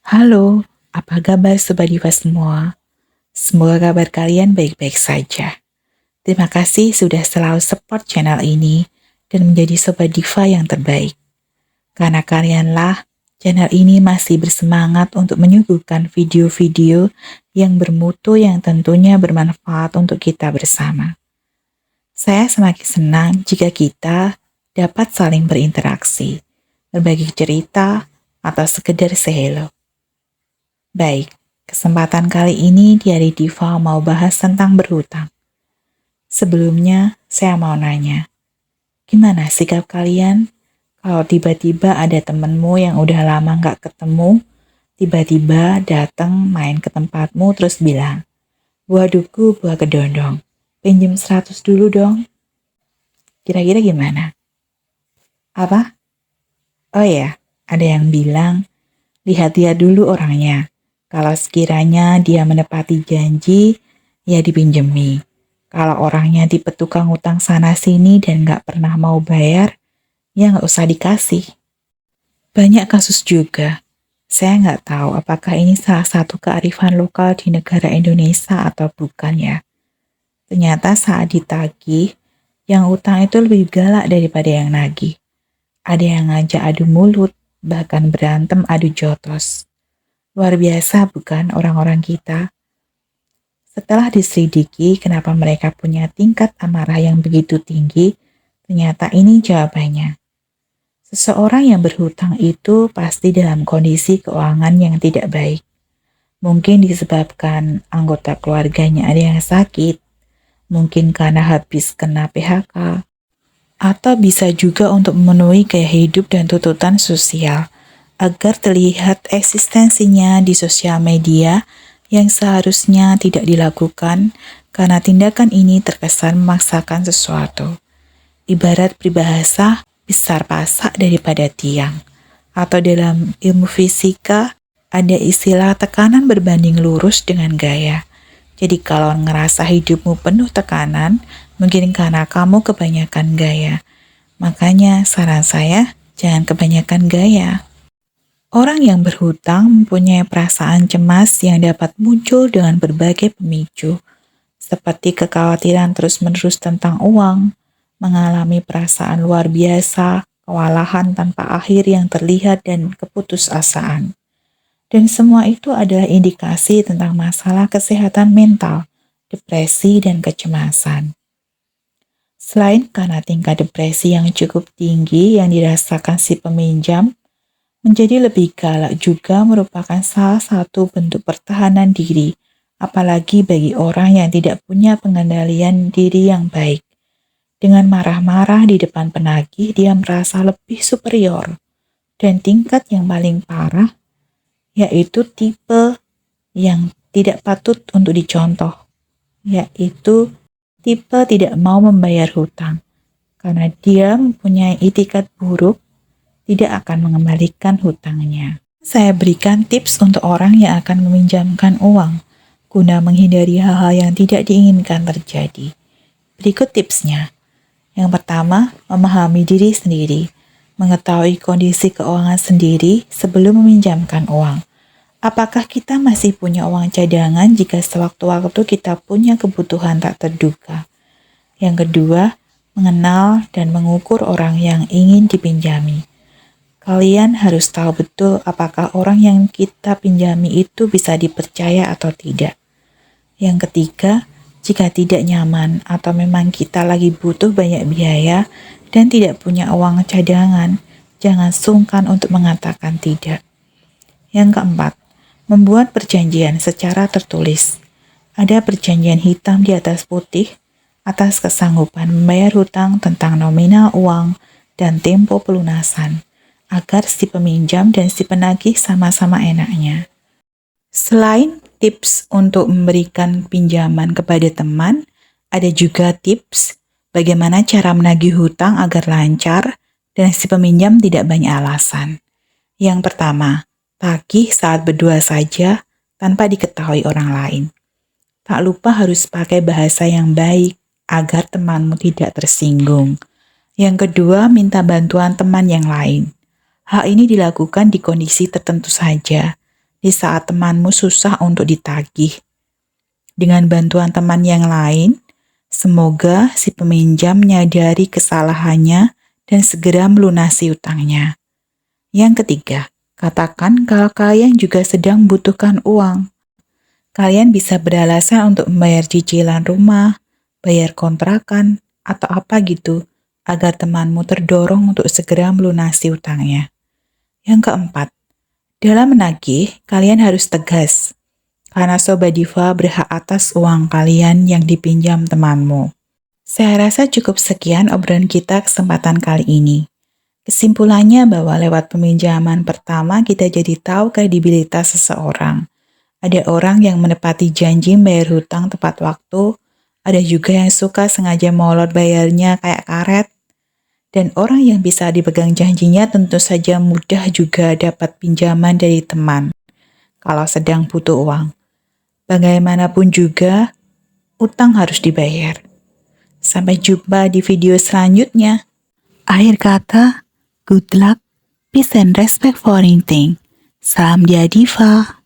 Halo, apa kabar Sobat Diva semua? Semoga kabar kalian baik-baik saja. Terima kasih sudah selalu support channel ini dan menjadi Sobat Diva yang terbaik. Karena kalianlah, channel ini masih bersemangat untuk menyuguhkan video-video yang bermutu yang tentunya bermanfaat untuk kita bersama. Saya semakin senang jika kita dapat saling berinteraksi, berbagi cerita, atau sekedar say hello. Baik, kesempatan kali ini Diari Diva mau bahas tentang berhutang. Sebelumnya, saya mau nanya, gimana sikap kalian kalau tiba-tiba ada temenmu yang udah lama nggak ketemu, tiba-tiba datang main ke tempatmu terus bilang, buah duku, buah kedondong, pinjem 100 dulu dong. Kira-kira gimana? Apa? Oh ya, ada yang bilang, lihat-lihat dulu orangnya. Kalau sekiranya dia menepati janji, ya dipinjemi. Kalau orangnya tipe tukang utang sana-sini dan nggak pernah mau bayar, ya nggak usah dikasih. Banyak kasus juga. Saya nggak tahu apakah ini salah satu kearifan lokal di negara Indonesia atau bukan ya. Ternyata saat ditagih, yang utang itu lebih galak daripada yang nagih. Ada yang ngajak adu mulut, bahkan berantem adu jotos. Luar biasa bukan orang-orang kita? Setelah diselidiki kenapa mereka punya tingkat amarah yang begitu tinggi, ternyata ini jawabannya. Seseorang yang berhutang itu pasti dalam kondisi keuangan yang tidak baik. Mungkin disebabkan anggota keluarganya ada yang sakit, mungkin karena habis kena PHK, atau bisa juga untuk memenuhi gaya hidup dan tuntutan sosial, agar terlihat eksistensinya di sosial media yang seharusnya tidak dilakukan karena tindakan ini terkesan memaksakan sesuatu. Ibarat peribahasa, besar pasak daripada tiang. Atau dalam ilmu fisika, ada istilah tekanan berbanding lurus dengan gaya. Jadi kalau ngerasa hidupmu penuh tekanan, mungkin karena kamu kebanyakan gaya. Makanya saran saya, jangan kebanyakan gaya. Orang yang berhutang mempunyai perasaan cemas yang dapat muncul dengan berbagai pemicu, seperti kekhawatiran terus-menerus tentang uang, mengalami perasaan luar biasa, kewalahan tanpa akhir yang terlihat, dan keputusasaan. Dan semua itu adalah indikasi tentang masalah kesehatan mental, depresi, dan kecemasan. Selain karena tingkat depresi yang cukup tinggi yang dirasakan si peminjam, menjadi lebih galak juga merupakan salah satu bentuk pertahanan diri, apalagi bagi orang yang tidak punya pengendalian diri yang baik. Dengan marah-marah di depan penagih, dia merasa lebih superior. Dan tingkat yang paling parah, yaitu tipe yang tidak patut untuk dicontoh, yaitu tipe tidak mau membayar hutang, karena dia mempunyai itikat buruk tidak akan mengembalikan hutangnya. Saya berikan tips untuk orang yang akan meminjamkan uang, guna menghindari hal-hal yang tidak diinginkan terjadi. Berikut tipsnya. Yang pertama, memahami diri sendiri, mengetahui kondisi keuangan sendiri sebelum meminjamkan uang. Apakah kita masih punya uang cadangan jika sewaktu-waktu kita punya kebutuhan tak terduga? Yang kedua, mengenal dan mengukur orang yang ingin dipinjami. Kalian harus tahu betul apakah orang yang kita pinjami itu bisa dipercaya atau tidak. Yang ketiga, jika tidak nyaman atau memang kita lagi butuh banyak biaya dan tidak punya uang cadangan, jangan sungkan untuk mengatakan tidak. Yang keempat, membuat perjanjian secara tertulis. Ada perjanjian hitam di atas putih atas kesanggupan membayar hutang tentang nominal uang dan tempo pelunasan, agar si peminjam dan si penagih sama-sama enaknya. Selain tips untuk memberikan pinjaman kepada teman, ada juga tips bagaimana cara menagih hutang agar lancar dan si peminjam tidak banyak alasan. Yang pertama, tagih saat berdua saja tanpa diketahui orang lain. Tak lupa harus pakai bahasa yang baik agar temanmu tidak tersinggung. Yang kedua, minta bantuan teman yang lain. Hal ini dilakukan di kondisi tertentu saja, di saat temanmu susah untuk ditagih. Dengan bantuan teman yang lain, semoga si peminjam menyadari kesalahannya dan segera melunasi utangnya. Yang ketiga, katakan kalau kalian juga sedang membutuhkan uang. Kalian bisa beralasan untuk membayar cicilan rumah, bayar kontrakan, atau apa gitu, agar temanmu terdorong untuk segera melunasi utangnya. Yang keempat, dalam menagih, kalian harus tegas, karena Sobat Diva berhak atas uang kalian yang dipinjam temanmu. Saya rasa cukup sekian obrolan kita kesempatan kali ini. Kesimpulannya bahwa lewat peminjaman pertama kita jadi tahu kredibilitas seseorang. Ada orang yang menepati janji bayar hutang tepat waktu, ada juga yang suka sengaja molor bayarnya kayak karet, dan orang yang bisa dipegang janjinya tentu saja mudah juga dapat pinjaman dari teman kalau sedang butuh uang. Bagaimanapun juga, utang harus dibayar. Sampai jumpa di video selanjutnya. Akhir kata, good luck, peace and respect for anything. Salam Dia Diva.